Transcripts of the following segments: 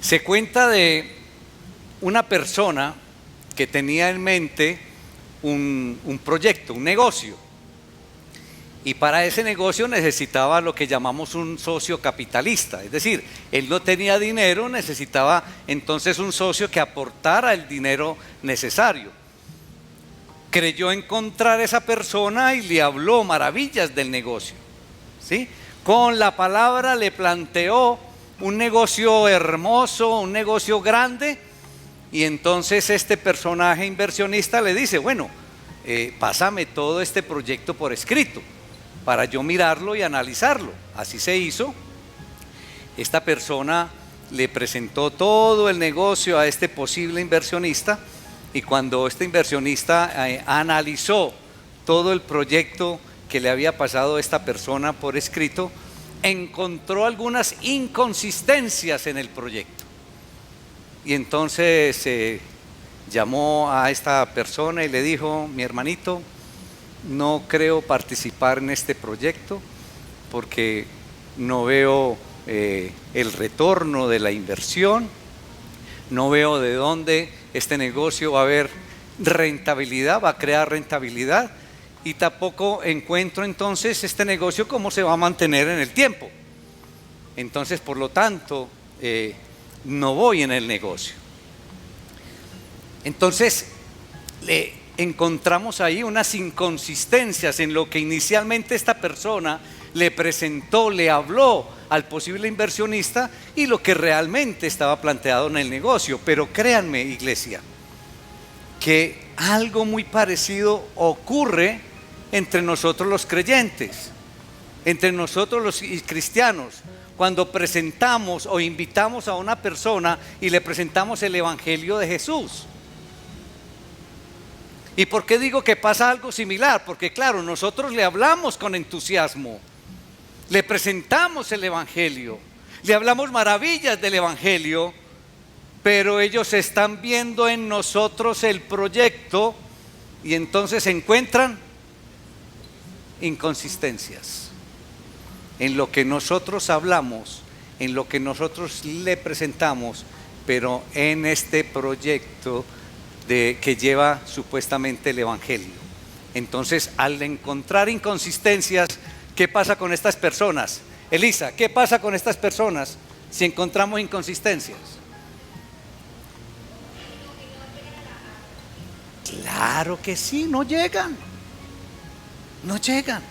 Se cuenta de una persona que tenía en mente un proyecto, un negocio. Y para ese negocio necesitaba lo que llamamos un socio capitalista. Es decir, él no tenía dinero, necesitaba entonces un socio que aportara el dinero necesario. Creyó encontrar esa persona y le habló maravillas del negocio, ¿sí? Con la palabra le planteó un negocio hermoso, un negocio grande. Y entonces este personaje inversionista le dice, bueno, pásame todo este proyecto por escrito para yo mirarlo y analizarlo. Así se hizo. Esta persona le presentó todo el negocio a este posible inversionista, y cuando este inversionista analizó todo el proyecto que le había pasado a esta persona por escrito, encontró algunas inconsistencias en el proyecto. Y entonces llamó a esta persona y le dijo, mi hermanito, no creo participar en este proyecto porque no veo el retorno de la inversión, no veo de dónde este negocio va a haber rentabilidad, va a crear rentabilidad, y tampoco encuentro entonces este negocio cómo se va a mantener en el tiempo. Entonces, por lo tanto, no voy en el negocio. Entonces le encontramos ahí unas inconsistencias en lo que inicialmente esta persona le presentó, le habló al posible inversionista, y lo que realmente estaba planteado en el negocio. Pero créanme, iglesia, que algo muy parecido ocurre entre nosotros los creyentes, entre nosotros los cristianos, cuando presentamos o invitamos a una persona y le presentamos el Evangelio de Jesús. ¿Y por qué digo que pasa algo similar? Porque claro, nosotros le hablamos con entusiasmo, le presentamos el Evangelio, le hablamos maravillas del Evangelio, pero ellos están viendo en nosotros el proyecto y entonces encuentran inconsistencias en lo que nosotros hablamos, en lo que nosotros le presentamos, pero en este proyecto que lleva supuestamente el Evangelio. Entonces, al encontrar inconsistencias, ¿qué pasa con estas personas? Elisa, ¿qué pasa con estas personas si encontramos inconsistencias? Claro que sí, no llegan. No llegan.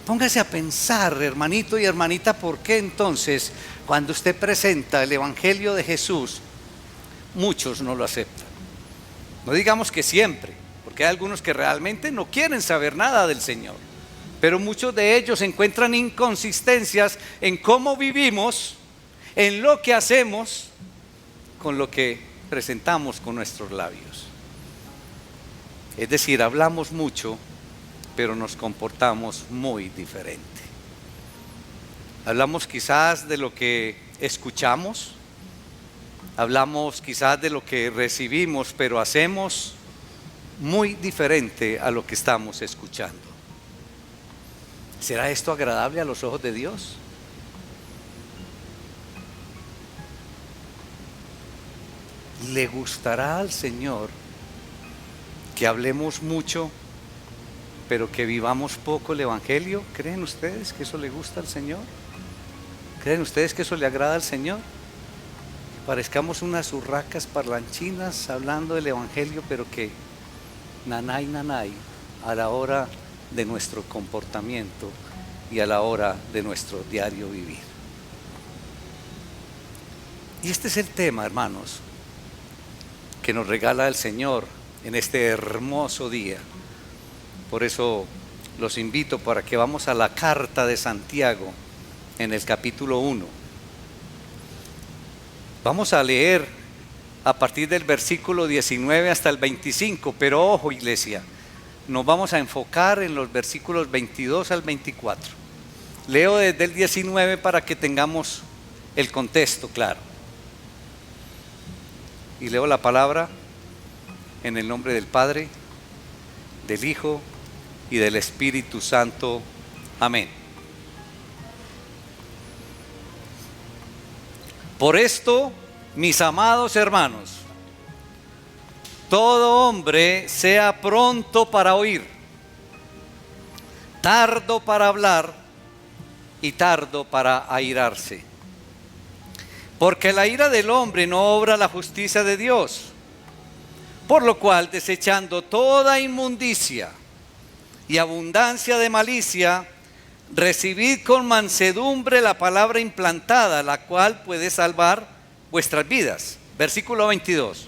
Póngase a pensar, hermanito y hermanita, ¿por qué entonces cuando usted presenta el Evangelio de Jesús, muchos no lo aceptan? No digamos que siempre, porque hay algunos que realmente no quieren saber nada del Señor, pero muchos de ellos encuentran inconsistencias en cómo vivimos, en lo que hacemos, con lo que presentamos con nuestros labios. Es decir, hablamos mucho, pero nos comportamos muy diferente. Hablamos quizás de lo que escuchamos, hablamos quizás de lo que recibimos, pero hacemos muy diferente a lo que estamos escuchando. ¿Será esto agradable a los ojos de Dios? ¿Le gustará al Señor que hablemos mucho, pero que vivamos poco el Evangelio? ¿Creen ustedes que eso le gusta al Señor? ¿Creen ustedes que eso le agrada al Señor? Que parezcamos unas urracas parlanchinas hablando del Evangelio, pero que nanay, nanay a la hora de nuestro comportamiento y a la hora de nuestro diario vivir. Y este es el tema, hermanos, que nos regala el Señor en este hermoso día. Por eso los invito para que vamos a la carta de Santiago en el capítulo 1. Vamos a leer a partir del versículo 19 hasta el 25, pero ojo, iglesia, nos vamos a enfocar en los versículos 22 al 24. Leo desde el 19 para que tengamos el contexto claro. Y leo la palabra en el nombre del Padre, del Hijo y del Espíritu Santo. Amén. Por esto mis amados hermanos, todo hombre sea pronto para oír, tardo para hablar y tardo para airarse. Porque la ira del hombre no obra la justicia de Dios. Por lo cual, desechando toda inmundicia y abundancia de malicia, recibid con mansedumbre la palabra implantada, la cual puede salvar vuestras vidas. Versículo 22.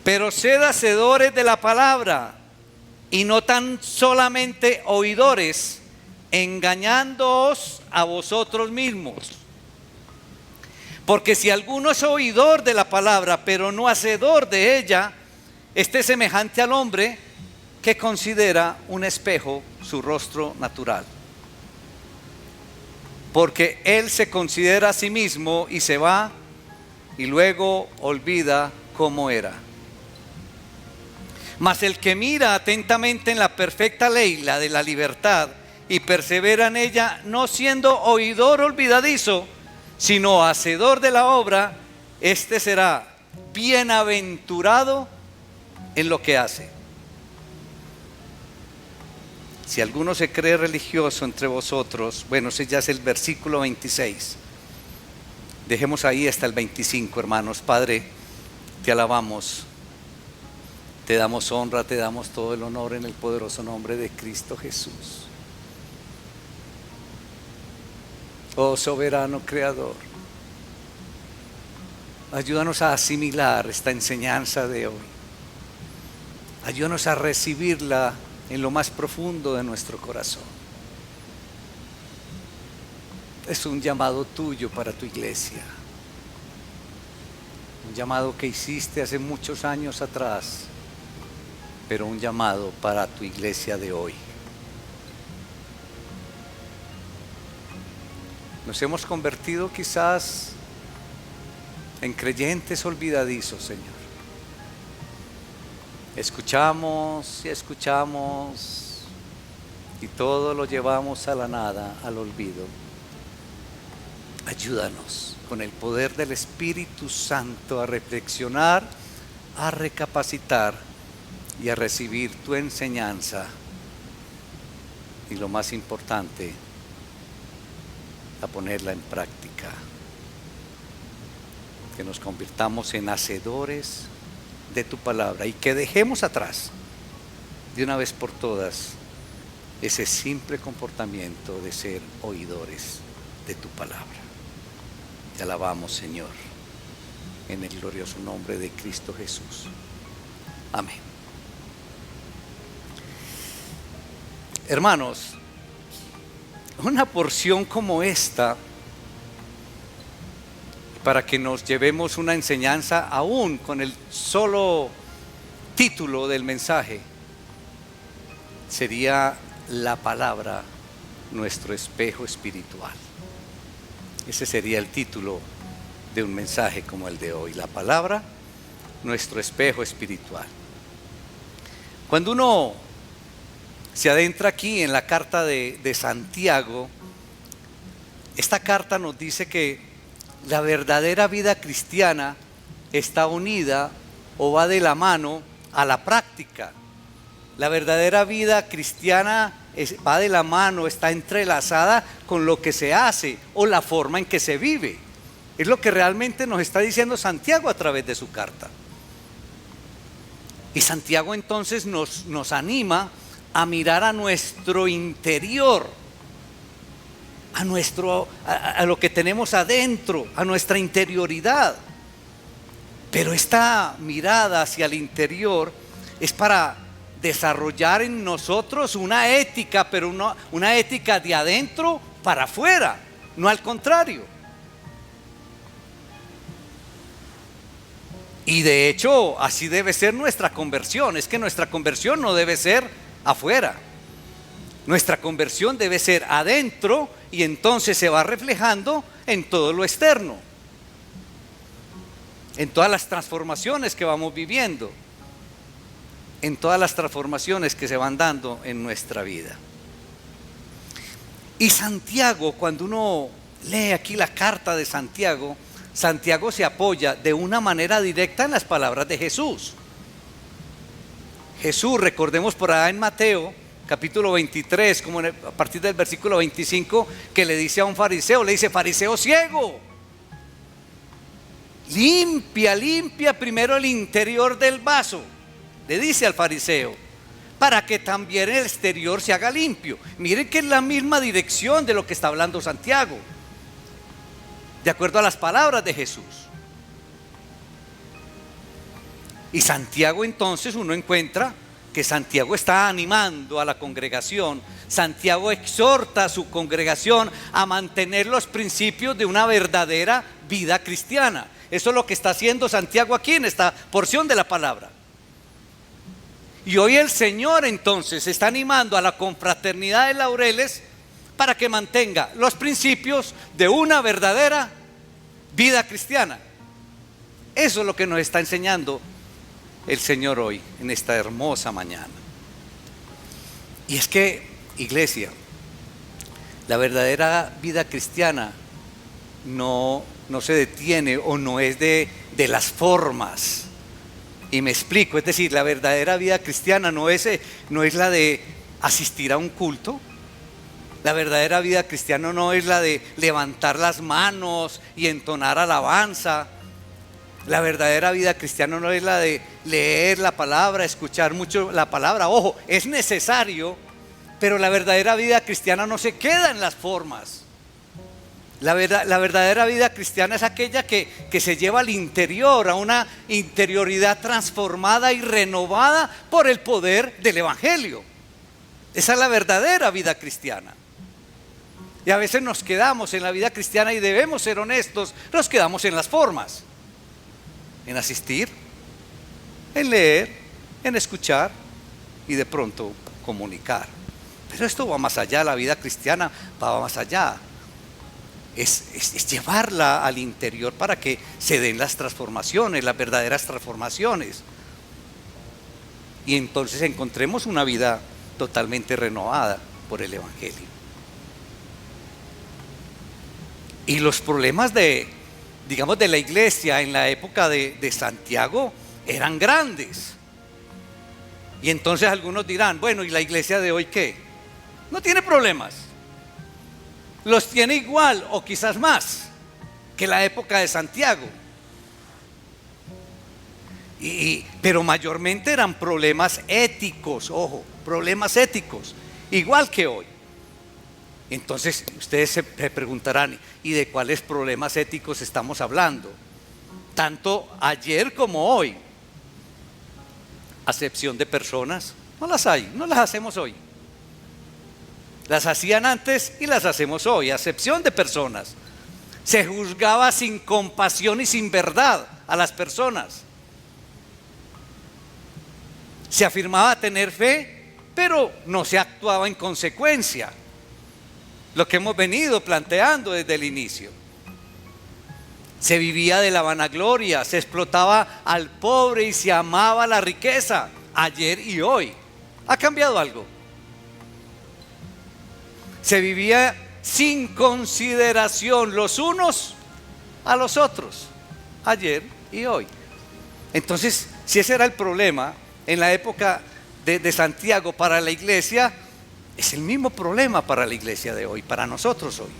Pero sed hacedores de la palabra y no tan solamente oidores, engañándoos a vosotros mismos. Porque si alguno es oidor de la palabra, pero no hacedor de ella, este es semejante al hombre que considera un espejo su rostro natural. Porque él se considera a sí mismo y se va y luego olvida cómo era. Mas el que mira atentamente en la perfecta ley, la de la libertad, y persevera en ella, no siendo oidor olvidadizo, sino hacedor de la obra, este será bienaventurado en lo que hace. Si alguno se cree religioso entre vosotros, bueno, ese ya es el versículo 26. Dejemos ahí hasta el 25, hermanos. Padre, te alabamos, te damos honra, te damos todo el honor en el poderoso nombre de Cristo Jesús. Oh soberano creador, ayúdanos a asimilar esta enseñanza de hoy. Ayúdanos a recibirla en lo más profundo de nuestro corazón. Es un llamado tuyo para tu iglesia. Un llamado que hiciste hace muchos años atrás, pero un llamado para tu iglesia de hoy. Nos hemos convertido quizás en creyentes olvidadizos, Señor. Escuchamos y escuchamos y todo lo llevamos a la nada, al olvido. Ayúdanos con el poder del Espíritu Santo a reflexionar, a recapacitar y a recibir tu enseñanza. Y lo más importante, a ponerla en práctica. Que nos convirtamos en hacedores de tu palabra y que dejemos atrás de una vez por todas ese simple comportamiento de ser oidores de tu palabra. Te alabamos, Señor, en el glorioso nombre de Cristo Jesús. Amén. Hermanos, una porción como esta, para que nos llevemos una enseñanza aún con el solo título del mensaje, sería la palabra, nuestro espejo espiritual. Ese sería el título de un mensaje como el de hoy, la palabra, nuestro espejo espiritual. Cuando uno se adentra aquí en la carta de Santiago, esta carta nos dice que la verdadera vida cristiana está unida o va de la mano a la práctica. La verdadera vida cristiana va de la mano, está entrelazada con lo que se hace o la forma en que se vive. Es lo que realmente nos está diciendo Santiago a través de su carta. Y Santiago entonces nos anima a mirar a nuestro interior, a lo que tenemos adentro, a nuestra interioridad. Pero esta mirada hacia el interior es para desarrollar en nosotros una ética, pero una ética de adentro para afuera, no al contrario. Y de hecho, así debe ser nuestra conversión. Es que nuestra conversión no debe ser afuera. Nuestra conversión debe ser adentro y entonces se va reflejando en todo lo externo, en todas las transformaciones que vamos viviendo, en todas las transformaciones que se van dando en nuestra vida. Y Santiago, cuando uno lee aquí la carta de Santiago, Santiago se apoya de una manera directa en las palabras de Jesús. Jesús, recordemos por allá en Mateo, capítulo 23, como a partir del versículo 25, que le dice a un fariseo, le dice: fariseo ciego, limpia primero el interior del vaso, le dice al fariseo, para que también el exterior se haga limpio. Miren que es la misma dirección de lo que está hablando Santiago, de acuerdo a las palabras de Jesús. Y Santiago, entonces, uno encuentra que Santiago está animando a la congregación. Santiago exhorta a su congregación a mantener los principios de una verdadera vida cristiana. Eso es lo que está haciendo Santiago aquí en esta porción de la palabra. Y hoy el Señor entonces está animando a la confraternidad de Laureles para que mantenga los principios de una verdadera vida cristiana. Eso es lo que nos está enseñando el Señor hoy, en esta hermosa mañana. Y es que, iglesia, la verdadera vida cristiana no se detiene o no es de las formas. Y me explico, es decir, la verdadera vida cristiana no es la de asistir a un culto. La verdadera vida cristiana no es la de levantar las manos y entonar alabanza. La verdadera vida cristiana no es la de leer la palabra, escuchar mucho la palabra. Ojo, es necesario, pero la verdadera vida cristiana no se queda en las formas. La verdadera vida cristiana es aquella que se lleva al interior, a una interioridad transformada y renovada por el poder del Evangelio. Esa es la verdadera vida cristiana. Y a veces nos quedamos en la vida cristiana, y debemos ser honestos, nos quedamos en las formas. En asistir, en leer, en escuchar y de pronto comunicar. Pero esto va más allá, la vida cristiana va más allá. Es llevarla al interior para que se den las transformaciones, las verdaderas transformaciones. Y entonces encontremos una vida totalmente renovada por el Evangelio. Y los problemas de la iglesia en la época de Santiago eran grandes. Y entonces algunos dirán: bueno, ¿y la iglesia de hoy qué? No tiene problemas. Los tiene igual o quizás más que la época de Santiago. Pero mayormente eran problemas éticos, ojo, problemas éticos, igual que hoy. Entonces ustedes se preguntarán: ¿y de cuáles problemas éticos estamos hablando? Tanto ayer como hoy. Acepción de personas, no las hay, no las hacemos hoy. Las hacían antes y las hacemos hoy. Acepción de personas. Se juzgaba sin compasión y sin verdad a las personas. Se afirmaba tener fe, pero no se actuaba en consecuencia. Lo que hemos venido planteando desde el inicio. Se vivía de la vanagloria, se explotaba al pobre y se amaba la riqueza, ayer y hoy. ¿Ha cambiado algo? Se vivía sin consideración los unos a los otros, ayer y hoy. Entonces, si ese era el problema en la época de Santiago para la iglesia, es el mismo problema para la iglesia de hoy, para nosotros hoy.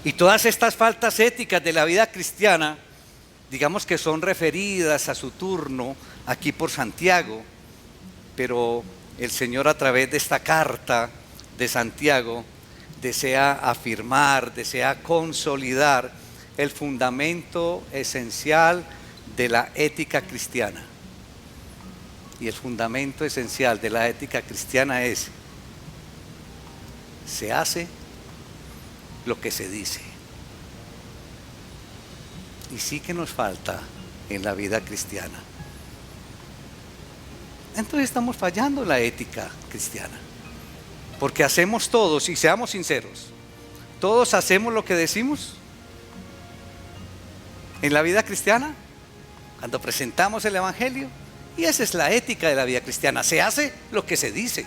Y todas estas faltas éticas de la vida cristiana, digamos que son referidas a su turno aquí por Santiago, pero el Señor, a través de esta carta de Santiago, desea afirmar, desea consolidar el fundamento esencial de la ética cristiana. Y el fundamento esencial de la ética cristiana es: se hace lo que se dice. Y sí que nos falta en la vida cristiana. Entonces estamos fallando en la ética cristiana, porque hacemos todos, y seamos sinceros, todos hacemos lo que decimos en la vida cristiana cuando presentamos el Evangelio. Y esa es la ética de la vida cristiana: se hace lo que se dice.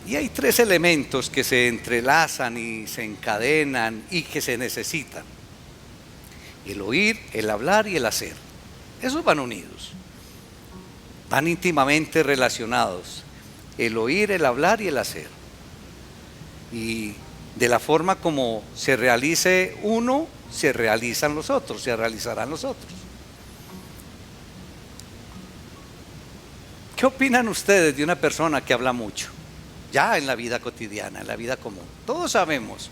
Y Y hay tres elementos que se entrelazan y se encadenan y que se necesitan: el oír, el hablar y el hacer. Esos van unidos, van íntimamente relacionados: el oír, el hablar y el hacer. Y de la forma como se realice uno, se realizan los otros, se realizarán los otros. ¿Qué opinan ustedes de una persona que habla mucho? Ya en la vida cotidiana, en la vida común. Todos sabemos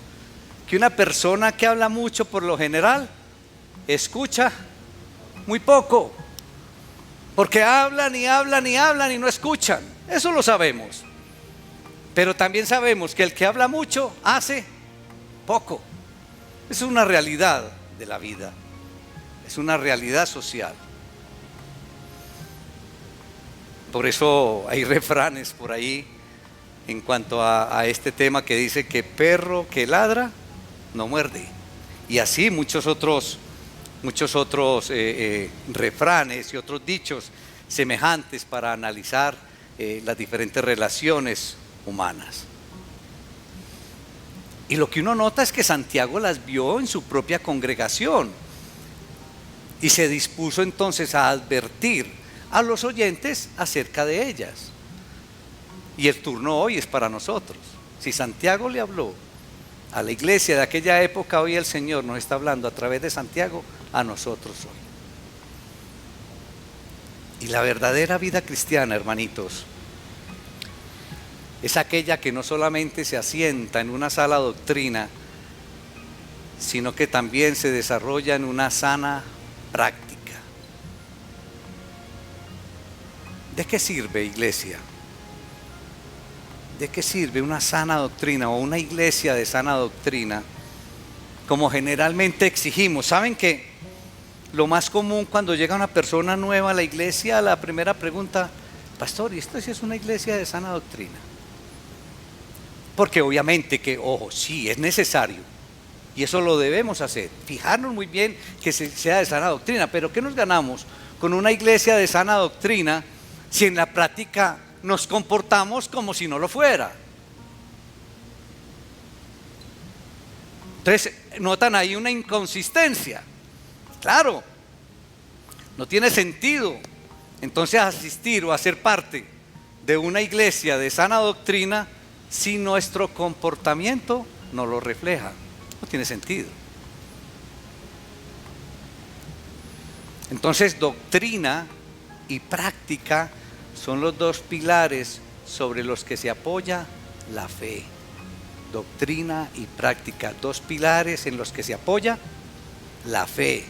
que una persona que habla mucho, por lo general, escucha muy poco. Porque hablan y hablan y hablan y no escuchan. Eso lo sabemos. Pero también sabemos que el que habla mucho hace poco. Es una realidad de la vida. Es una realidad social. Por eso hay refranes por ahí en cuanto a este tema que dice que perro que ladra no muerde. Y así muchos otros refranes y otros dichos semejantes para analizar las diferentes relaciones humanas. Y lo que uno nota es que Santiago las vio en su propia congregación y se dispuso entonces a advertir a los oyentes acerca de ellas. Y el turno hoy es para nosotros. Si Santiago le habló a la iglesia de aquella época, hoy el Señor nos está hablando a través de Santiago a nosotros hoy. Y la verdadera vida cristiana, hermanitos, es aquella que no solamente se asienta en una sana doctrina, sino que también se desarrolla en una sana práctica. ¿De qué sirve, iglesia? ¿De qué sirve una sana doctrina o una iglesia de sana doctrina como generalmente exigimos? ¿Saben que lo más común cuando llega una persona nueva a la iglesia, la primera pregunta: pastor, ¿y esto sí es una iglesia de sana doctrina? Porque obviamente que, ojo, sí, es necesario, y eso lo debemos hacer, fijarnos muy bien que sea de sana doctrina. Pero ¿qué nos ganamos con una iglesia de sana doctrina si en la práctica nos comportamos como si no lo fuera? Entonces, notan ahí una inconsistencia. Claro, no tiene sentido entonces asistir o hacer parte de una iglesia de sana doctrina si nuestro comportamiento no lo refleja. No tiene sentido. Entonces, doctrina y práctica son los dos pilares sobre los que se apoya la fe. Doctrina y práctica, dos pilares en los que se apoya la fe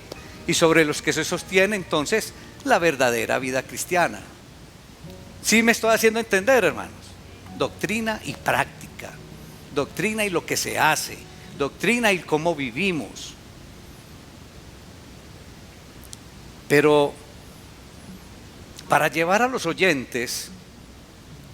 y sobre los que se sostiene entonces la verdadera vida cristiana. ¿Sí me estoy haciendo entender, hermanos? Doctrina y práctica, doctrina y lo que se hace, doctrina y cómo vivimos. Pero para llevar a los oyentes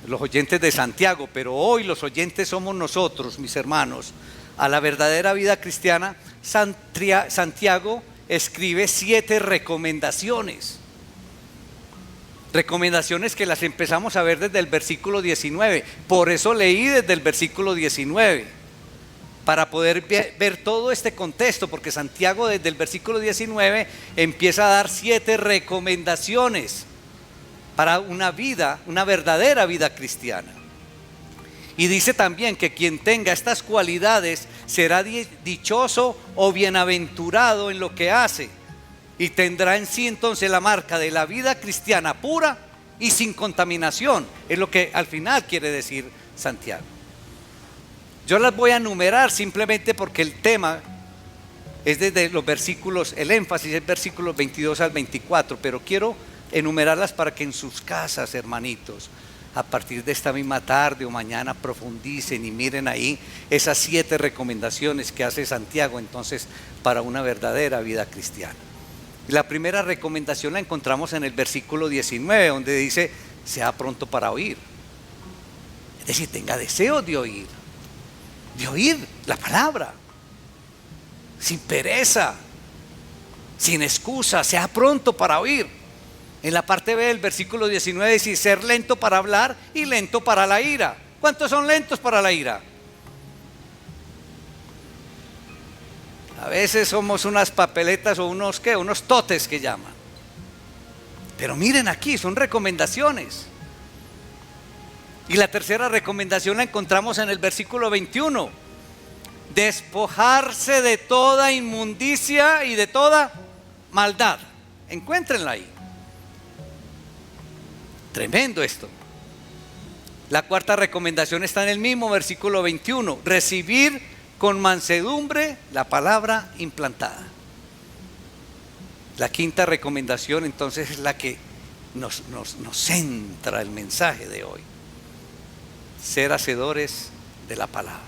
de Santiago, pero hoy los oyentes somos nosotros, mis hermanos, a la verdadera vida cristiana, Santiago escribe 7 recomendaciones. Recomendaciones que las empezamos a ver desde el versículo 19. Por eso leí desde el versículo 19, para poder ver todo este contexto, porque Santiago desde el versículo 19 empieza a dar 7 recomendaciones para una vida, una verdadera vida cristiana. Y dice también que quien tenga estas cualidades será dichoso o bienaventurado en lo que hace, y tendrá en sí entonces la marca de la vida cristiana pura y sin contaminación. Es lo que al final quiere decir Santiago. Yo las voy a enumerar simplemente porque el tema es desde los versículos, el énfasis es versículos 22 al 24, pero quiero enumerarlas para que en sus casas, hermanitos, a partir de esta misma tarde o mañana profundicen y miren ahí esas 7 recomendaciones que hace Santiago entonces para una verdadera vida cristiana. La primera recomendación la encontramos en el versículo 19, donde dice: sea pronto para oír. Es decir, tenga deseo de oír la palabra, sin pereza, sin excusa, sea pronto para oír. En la parte B del versículo 19 dice: ser lento para hablar y lento para la ira. ¿Cuántos son lentos para la ira? A veces somos unas papeletas o unos totes que llaman. Pero miren aquí, son recomendaciones. Y la tercera recomendación la encontramos en el versículo 21. Despojarse de toda inmundicia y de toda maldad. Encuéntrenla ahí. Tremendo esto. La cuarta recomendación está en el mismo versículo 21. Recibir con mansedumbre la palabra implantada. La quinta recomendación entonces es la que nos centra el mensaje de hoy. Ser hacedores de la palabra.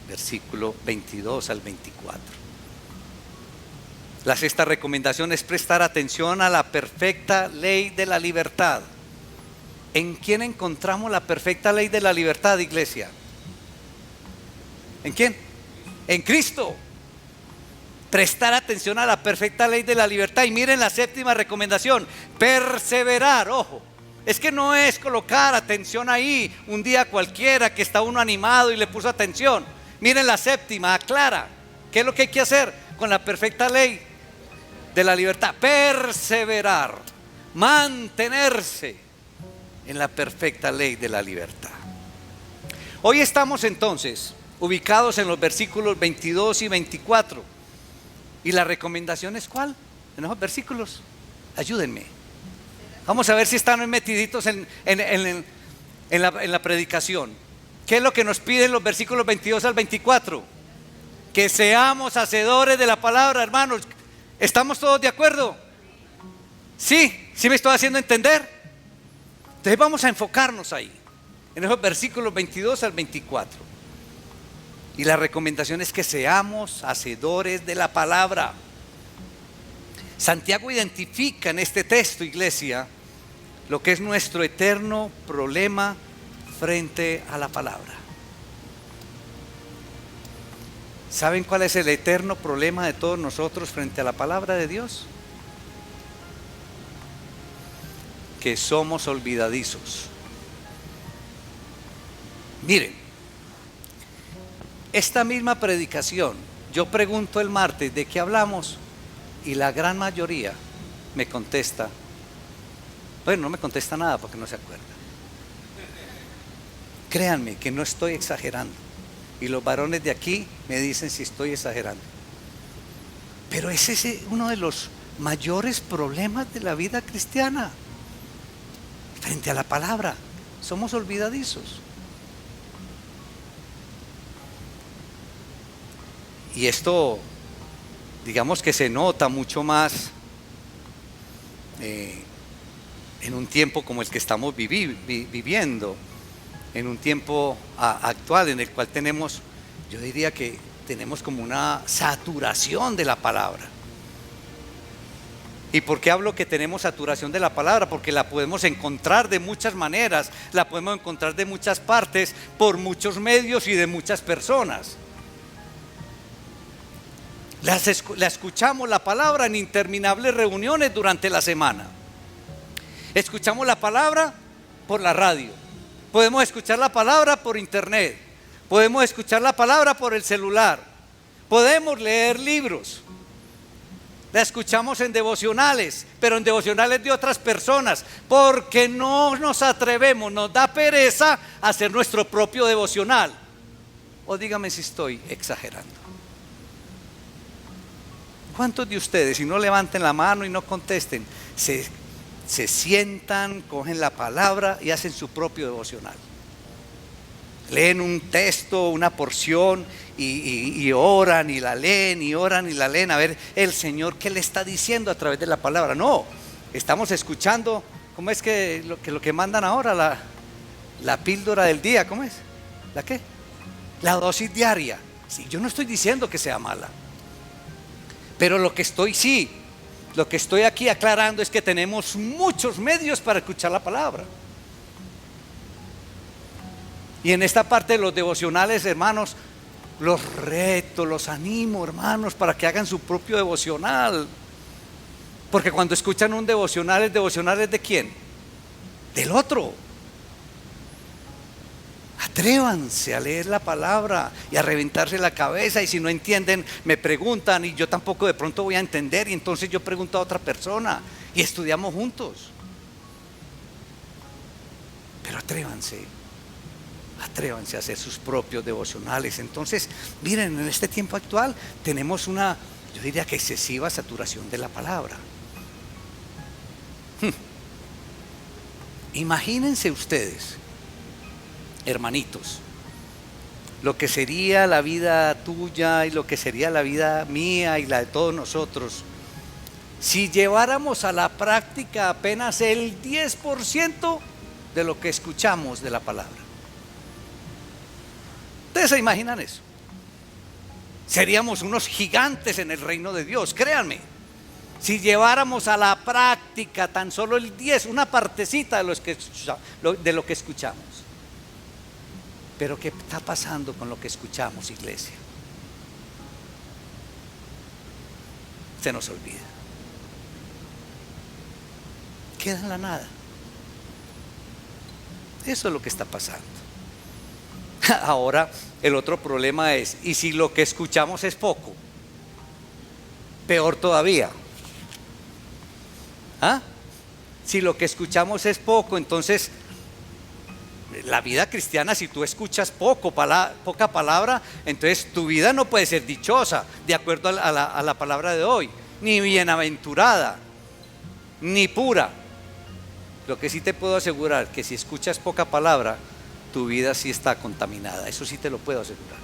Versículo 22 al 24. La sexta recomendación es prestar atención a la perfecta ley de la libertad. ¿En quién encontramos la perfecta ley de la libertad, iglesia? ¿En quién? En Cristo. Prestar atención a la perfecta ley de la libertad. Y miren la séptima recomendación: perseverar. Ojo, es que no es colocar atención ahí un día cualquiera que está uno animado y le puso atención. Miren la séptima, aclara qué es lo que hay que hacer con la perfecta ley de la libertad. Perseverar, mantenerse en la perfecta ley de la libertad. Hoy estamos entonces ubicados en los versículos 22 y 24. ¿Y la recomendación es cuál? En esos versículos, ayúdenme. Vamos a ver si están metiditos en la predicación. ¿Qué es lo que nos piden los versículos 22 al 24? Que seamos hacedores de la palabra, hermanos. ¿Estamos todos de acuerdo? ¿Sí? ¿Sí me estoy haciendo entender? Entonces vamos a enfocarnos ahí, en esos versículos 22 al 24. Y la recomendación es que seamos hacedores de la palabra. Santiago identifica en este texto, iglesia, lo que es nuestro eterno problema frente a la palabra. ¿Saben cuál es el eterno problema de todos nosotros frente a la palabra de Dios? Que somos olvidadizos. Miren, esta misma predicación, yo pregunto el martes de qué hablamos y la gran mayoría me contesta, bueno, no me contesta nada porque no se acuerda. Créanme que no estoy exagerando, y los varones de aquí me dicen si estoy exagerando. Pero ese es uno de los mayores problemas de la vida cristiana. Frente a la palabra, somos olvidadizos. Y esto, digamos que se nota mucho más en un tiempo como el que estamos viviendo, en un tiempo actual en el cual tenemos, yo diría que tenemos como una saturación de la palabra. ¿Y por qué hablo que tenemos saturación de la palabra? Porque la podemos encontrar de muchas maneras, la podemos encontrar de muchas partes, por muchos medios y de muchas personas. La escuchamos la palabra en interminables reuniones durante la semana. Escuchamos la palabra por la radio. Podemos escuchar la palabra por internet. Podemos escuchar la palabra por el celular. Podemos leer libros. La escuchamos en devocionales, pero en devocionales de otras personas, porque no nos atrevemos, nos da pereza hacer nuestro propio devocional. O dígame si estoy exagerando. ¿Cuántos de ustedes, si no levanten la mano y no contesten, se sientan, cogen la palabra y hacen su propio devocional? Leen un texto, una porción y oran y la leen y oran y la leen a ver el Señor qué le está diciendo a través de la palabra. No, estamos escuchando, ¿cómo es que lo que mandan ahora? La píldora del día, ¿cómo es? ¿La qué? La dosis diaria. Sí, yo no estoy diciendo que sea mala, pero lo que estoy aquí aclarando es que tenemos muchos medios para escuchar la palabra. Y en esta parte de los devocionales, hermanos, los reto, los animo, hermanos, para que hagan su propio devocional. Porque cuando escuchan un devocional, ¿el devocional es de quién? Del otro. Atrévanse a leer la palabra y a reventarse la cabeza, y si no entienden me preguntan y yo tampoco de pronto voy a entender, y entonces yo pregunto a otra persona y estudiamos juntos. Pero atrévanse a hacer sus propios devocionales. Entonces, miren, en este tiempo actual tenemos una, yo diría que excesiva saturación de la palabra. Imagínense ustedes, hermanitos, lo que sería la vida tuya y lo que sería la vida mía y la de todos nosotros si lleváramos a la práctica apenas el 10% de lo que escuchamos de la palabra. ¿Ustedes se imaginan eso? Seríamos unos gigantes en el reino de Dios, créanme. Si lleváramos a la práctica tan solo el 10, una partecita de lo que escuchamos. Pero ¿qué está pasando con lo que escuchamos, iglesia? Se nos olvida. Queda en la nada. Eso es lo que está pasando. Ahora, el otro problema es, ¿y si lo que escuchamos es poco? Peor todavía. ¿Ah? Si lo que escuchamos es poco, entonces la vida cristiana, si tú escuchas poca palabra, entonces tu vida no puede ser dichosa, de acuerdo a la palabra de hoy, ni bienaventurada, ni pura. Lo que sí te puedo asegurar, que si escuchas poca palabra, tu vida sí está contaminada, eso sí te lo puedo asegurar.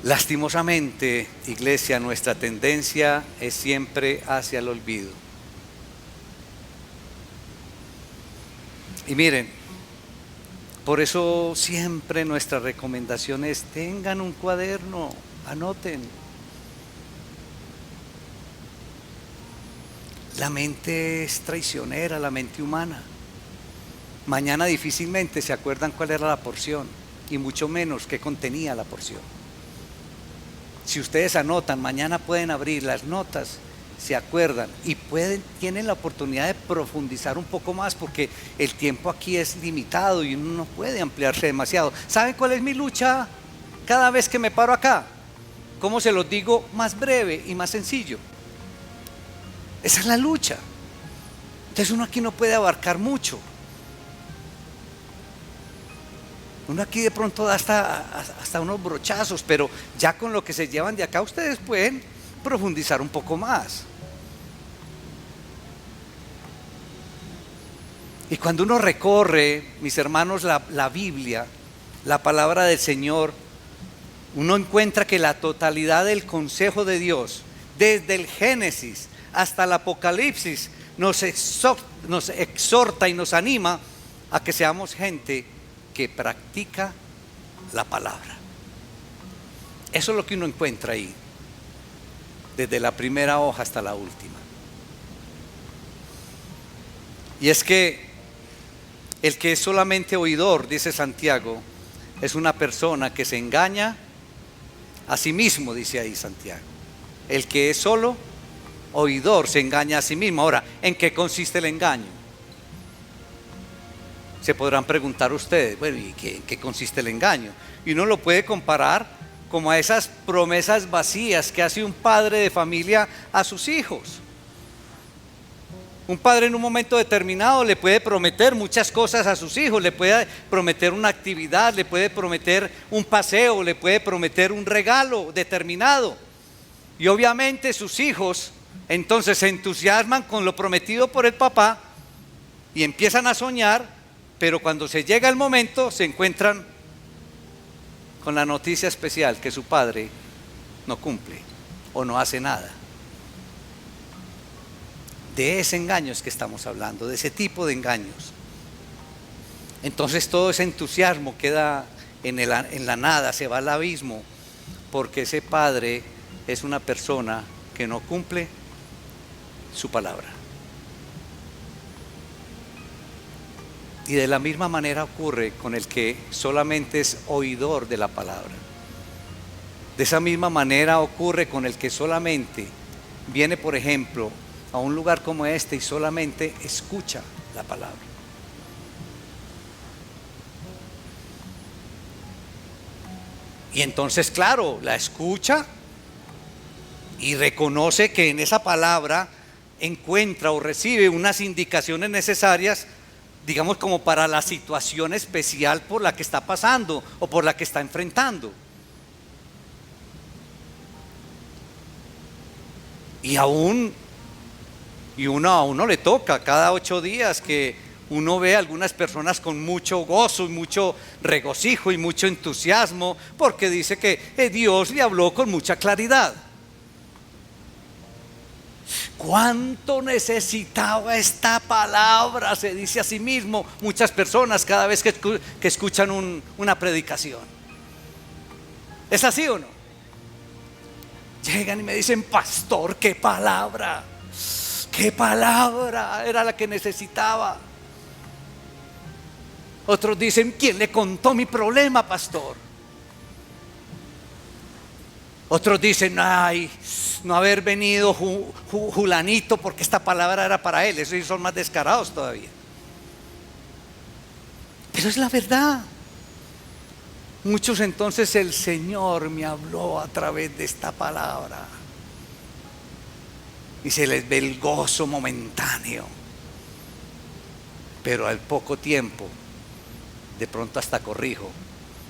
Lastimosamente, iglesia, nuestra tendencia es siempre hacia el olvido. Y miren, por eso siempre nuestra recomendación es: tengan un cuaderno, anoten. La mente es traicionera, la mente humana. Mañana difícilmente se acuerdan cuál era la porción, y mucho menos qué contenía la porción. Si ustedes anotan, mañana pueden abrir las notas, se acuerdan y tienen la oportunidad de profundizar un poco más, porque el tiempo aquí es limitado y uno no puede ampliarse demasiado. ¿Saben cuál es mi lucha cada vez que me paro acá? ¿Cómo se los digo más breve y más sencillo? Esa es la lucha. Entonces uno aquí no puede abarcar mucho. Uno aquí de pronto da hasta unos brochazos, pero ya con lo que se llevan de acá ustedes pueden profundizar un poco más. Y cuando uno recorre, mis hermanos, la Biblia, la palabra del Señor, uno encuentra que la totalidad del consejo de Dios, desde el Génesis hasta el Apocalipsis, nos exhorta y nos anima a que seamos gente que practica la palabra. Eso es lo que uno encuentra ahí, desde la primera hoja hasta la última. Y es que el que es solamente oidor, dice Santiago, es una persona que se engaña a sí mismo, dice ahí Santiago. El que es solo oidor se engaña a sí mismo. Ahora, ¿en qué consiste el engaño? Se podrán preguntar ustedes, bueno, ¿y en qué consiste el engaño? Y uno lo puede comparar como a esas promesas vacías que hace un padre de familia a sus hijos. Un padre en un momento determinado le puede prometer muchas cosas a sus hijos, le puede prometer una actividad, le puede prometer un paseo, le puede prometer un regalo determinado. Y obviamente sus hijos entonces se entusiasman con lo prometido por el papá y empiezan a soñar. Pero cuando se llega el momento, se encuentran con la noticia especial que su padre no cumple o no hace nada. De ese engaño es que estamos hablando, de ese tipo de engaños. Entonces todo ese entusiasmo queda en la nada, se va al abismo, porque ese padre es una persona que no cumple su palabra. Y de la misma manera ocurre con el que solamente es oidor de la palabra. De esa misma manera ocurre con el que solamente viene, por ejemplo, a un lugar como este y solamente escucha la palabra. Y entonces, claro, la escucha y reconoce que en esa palabra encuentra o recibe unas indicaciones necesarias, digamos, como para la situación especial por la que está pasando o por la que está enfrentando. Y a uno le toca cada 8 días que uno ve a algunas personas con mucho gozo y mucho regocijo y mucho entusiasmo, porque dice que Dios le habló con mucha claridad. ¿Cuánto necesitaba esta palabra? Se dice a sí mismo muchas personas cada vez que escuchan una predicación. ¿Es así o no? Llegan y me dicen: pastor, qué palabra era la que necesitaba. Otros dicen: ¿quién le contó mi problema, pastor? Otros dicen: ay, no haber venido Julanito, porque esta palabra era para él. Esos son más descarados todavía. Pero es la verdad. Muchos entonces: el Señor me habló a través de esta palabra. Y se les ve el gozo momentáneo. Pero al poco tiempo, de pronto hasta corrijo,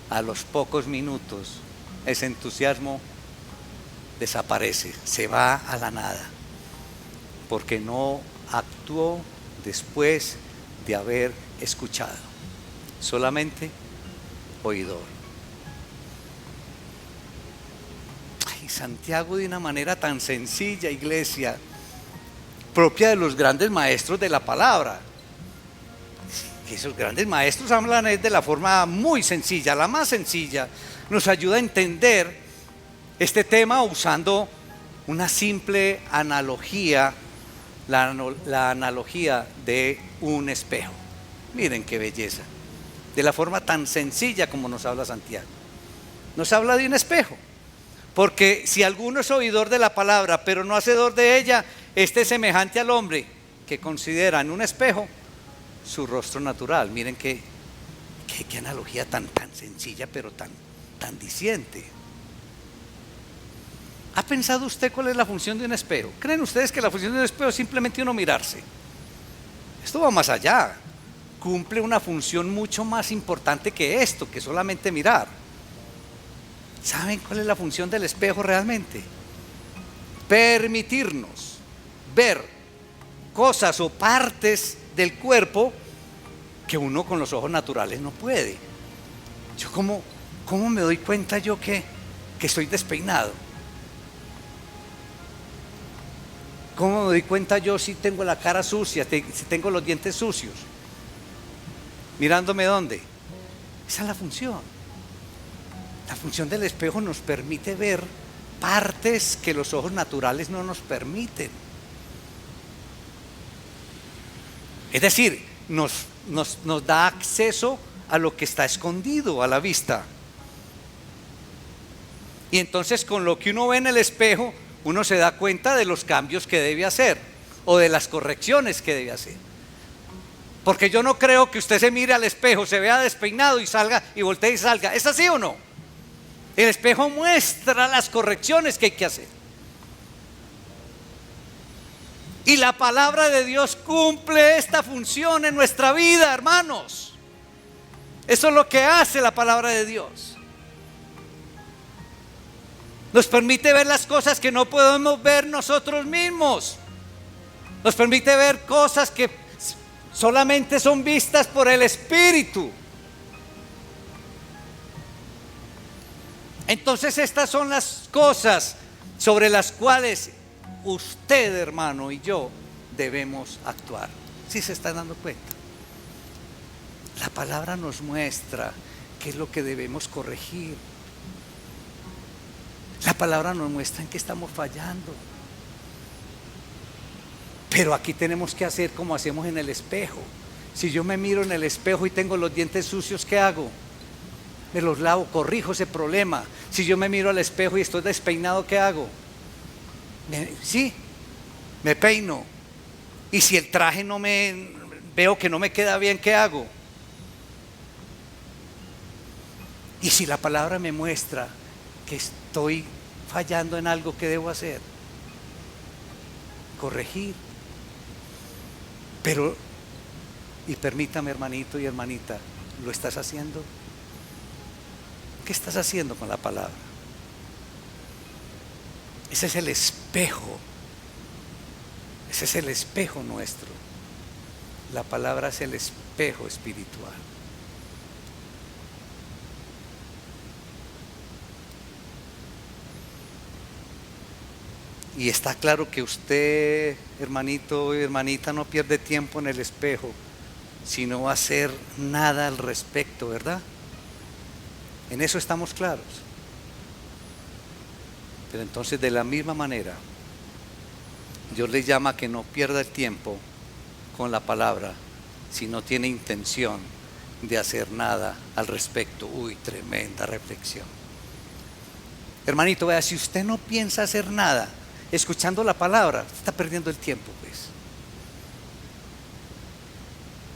a los pocos minutos, ese entusiasmo desaparece, se va a la nada, porque no actuó después de haber escuchado, solamente oidor. Ay, Santiago, de una manera tan sencilla, iglesia, propia de los grandes maestros de la palabra. Esos grandes maestros hablan de la forma muy sencilla, la más sencilla. Nos ayuda a entender este tema usando una simple analogía, la analogía de un espejo. Miren qué belleza, de la forma tan sencilla como nos habla Santiago. Nos habla de un espejo, porque si alguno es oidor de la palabra pero no hacedor de ella, este es semejante al hombre que considera en un espejo su rostro natural. Miren qué analogía tan sencilla, pero tan diciente. ¿Ha pensado usted cuál es la función de un espejo? ¿Creen ustedes que la función de un espejo es simplemente uno mirarse? Esto va más allá. Cumple una función mucho más importante que esto, que solamente mirar. ¿Saben cuál es la función del espejo realmente? Permitirnos ver cosas o partes del cuerpo que uno con los ojos naturales no puede. Yo ¿cómo me doy cuenta yo que estoy despeinado? ¿Cómo me doy cuenta yo si tengo la cara sucia, si tengo los dientes sucios? ¿Mirándome dónde? Esa es la función. La función del espejo nos permite ver partes que los ojos naturales no nos permiten. Es decir, nos da acceso a lo que está escondido a la vista. Y entonces, con lo que uno ve en el espejo, uno se da cuenta de los cambios que debe hacer o de las correcciones que debe hacer. Porque yo no creo que usted se mire al espejo, se vea despeinado y salga y voltee y salga. ¿Es así o no? El espejo muestra las correcciones que hay que hacer. Y la palabra de Dios cumple esta función en nuestra vida, hermanos. Eso es lo que hace la palabra de Dios. Nos permite ver las cosas que no podemos ver nosotros mismos. Nos permite ver cosas que solamente son vistas por el Espíritu. Entonces, estas son las cosas sobre las cuales usted, hermano, y yo debemos actuar. ¿Sí se están dando cuenta? La palabra nos muestra qué es lo que debemos corregir. La palabra nos muestra en qué estamos fallando. Pero aquí tenemos que hacer como hacemos en el espejo. Si yo me miro en el espejo y tengo los dientes sucios, ¿qué hago? Me los lavo, corrijo ese problema. Si yo me miro al espejo y estoy despeinado, ¿qué hago? Sí, Me peino. Y si el traje veo que no me queda bien, ¿qué hago? Y si la palabra me muestra que estoy fallando en algo que debo hacer, corregir. Pero, y permítame, hermanito y hermanita, ¿lo estás haciendo? ¿Qué estás haciendo con la palabra? Ese es el espejo. Ese es el espejo nuestro. La palabra es el espejo espiritual. Y está claro que usted, hermanito y hermanita, no pierde tiempo en el espejo, sino va a hacer nada al respecto, ¿verdad? En eso estamos claros. Pero entonces, de la misma manera, Dios le llama a que no pierda el tiempo con la palabra si no tiene intención de hacer nada al respecto. Uy, tremenda reflexión. Hermanito, vea, si usted no piensa hacer nada escuchando la palabra, está perdiendo el tiempo, pues.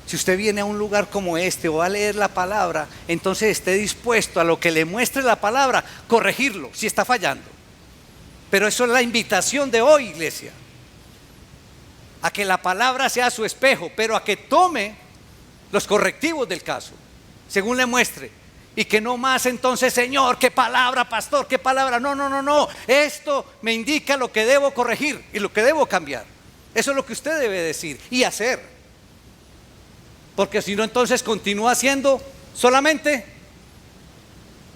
Si usted viene a un lugar como este o va a leer la palabra, entonces esté dispuesto a lo que le muestre la palabra, corregirlo si está fallando. Pero eso es la invitación de hoy, iglesia, a que la palabra sea su espejo, pero a que tome los correctivos del caso, según le muestre. Y que no más entonces, Señor, qué palabra, pastor, qué palabra. No. Esto me indica lo que debo corregir y lo que debo cambiar. Eso es lo que usted debe decir y hacer. Porque si no, entonces continúa siendo solamente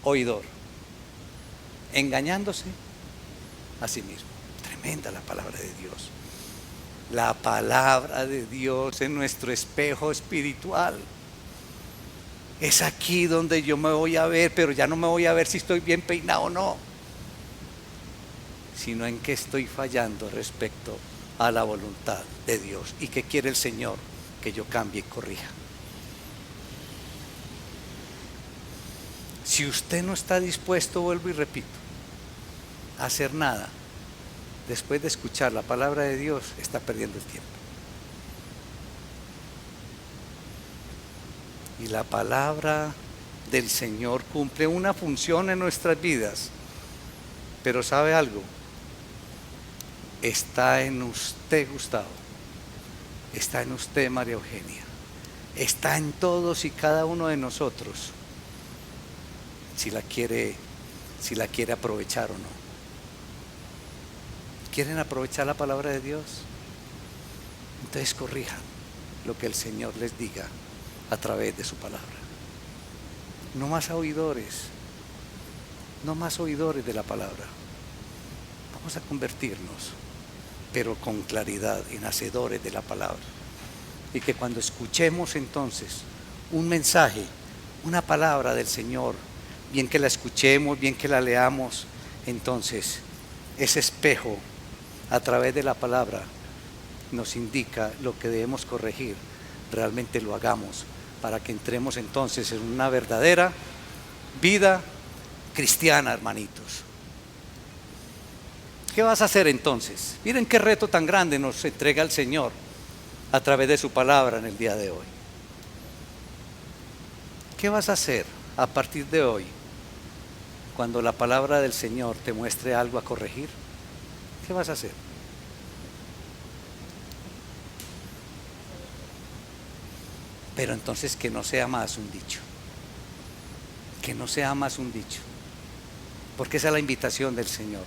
oidor, engañándose a sí mismo. Tremenda la palabra de Dios. La palabra de Dios es nuestro espejo espiritual. Es aquí donde yo me voy a ver, pero ya no me voy a ver si estoy bien peinado o no, sino en qué estoy fallando respecto a la voluntad de Dios y qué quiere el Señor que yo cambie y corrija. Si usted no está dispuesto, vuelvo y repito, a hacer nada después de escuchar la palabra de Dios, está perdiendo el tiempo. Y la palabra del Señor cumple una función en nuestras vidas. Pero ¿sabe algo? Está en usted, Gustavo. Está en usted, María Eugenia. Está en todos y cada uno de nosotros. Si la quiere aprovechar o no. ¿Quieren aprovechar la palabra de Dios? Entonces corrijan lo que el Señor les diga a través de su palabra. No más oidores, no más oidores de la palabra. Vamos a convertirnos, pero con claridad, en hacedores de la palabra. Y que cuando escuchemos entonces un mensaje, una palabra del Señor, bien que la escuchemos, bien que la leamos, entonces ese espejo a través de la palabra nos indica lo que debemos corregir, realmente lo hagamos, para que entremos entonces en una verdadera vida cristiana, hermanitos. ¿Qué vas a hacer entonces? Miren qué reto tan grande nos entrega el Señor a través de su palabra en el día de hoy. ¿Qué vas a hacer a partir de hoy cuando la palabra del Señor te muestre algo a corregir? ¿Qué vas a hacer? Pero entonces que no sea más un dicho. Que no sea más un dicho. Porque esa es la invitación del Señor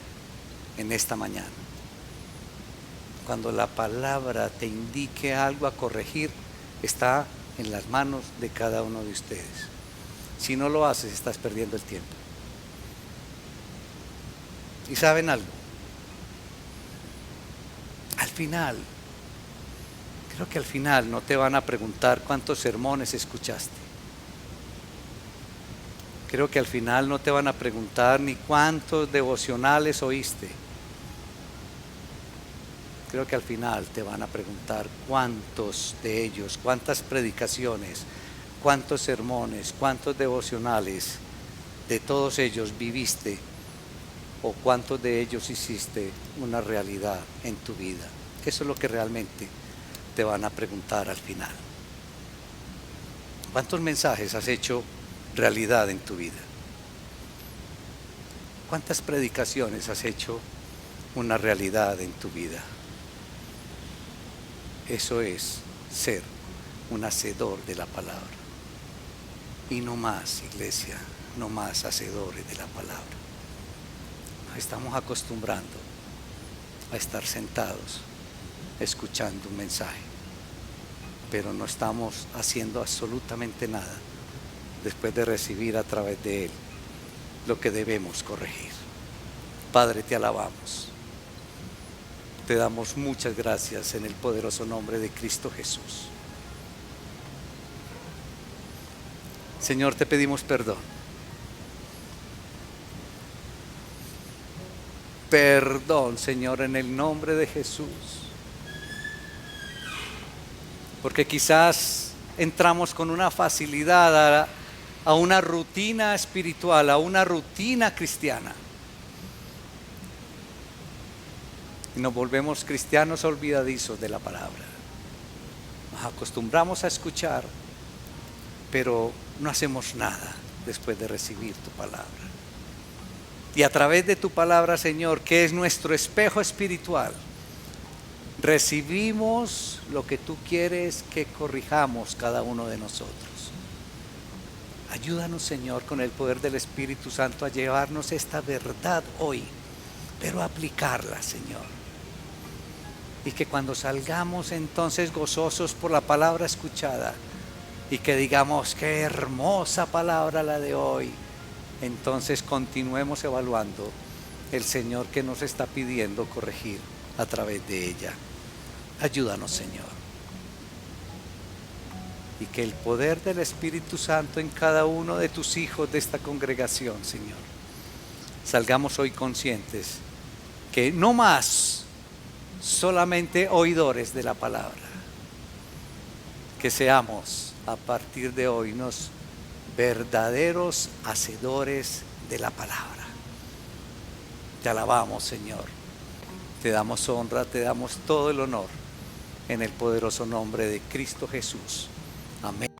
en esta mañana. Cuando la palabra te indique algo a corregir, está en las manos de cada uno de ustedes. Si no lo haces, estás perdiendo el tiempo. ¿Y saben algo? Al final, creo que al final no te van a preguntar cuántos sermones escuchaste. Creo que al final no te van a preguntar ni cuántos devocionales oíste. Creo que al final te van a preguntar cuántos de ellos, cuántas predicaciones, cuántos sermones, cuántos devocionales de todos ellos viviste o cuántos de ellos hiciste una realidad en tu vida Eso es lo que realmente te van a preguntar al final. ¿Cuántos mensajes has hecho realidad en tu vida? ¿Cuántas predicaciones has hecho una realidad en tu vida? Eso es ser un hacedor de la palabra. Y no más, iglesia, no más hacedores de la palabra. Nos estamos acostumbrando a estar sentados escuchando un mensaje, pero no estamos haciendo absolutamente nada después de recibir a través de él lo que debemos corregir. Padre, te alabamos, te damos muchas gracias en el poderoso nombre de Cristo Jesús. Señor, te pedimos perdón. Perdón, Señor, en el nombre de Jesús. Porque quizás entramos con una facilidad a una rutina espiritual, a una rutina cristiana. Y nos volvemos cristianos olvidadizos de la palabra. Nos acostumbramos a escuchar, pero no hacemos nada después de recibir tu palabra. Y a través de tu palabra, Señor, que es nuestro espejo espiritual, recibimos lo que tú quieres que corrijamos cada uno de nosotros. Ayúdanos, Señor, con el poder del Espíritu Santo a llevarnos esta verdad hoy, pero a aplicarla, Señor. Y que cuando salgamos entonces gozosos por la palabra escuchada, y que digamos, qué hermosa palabra la de hoy, entonces continuemos evaluando el Señor que nos está pidiendo corregir a través de ella. Ayúdanos, Señor. Y que el poder del Espíritu Santo en cada uno de tus hijos de esta congregación, Señor, salgamos hoy conscientes que no más solamente oidores de la palabra, que seamos a partir de hoy unos verdaderos hacedores de la palabra. Te alabamos, Señor. Te damos honra, te damos todo el honor en el poderoso nombre de Cristo Jesús. Amén.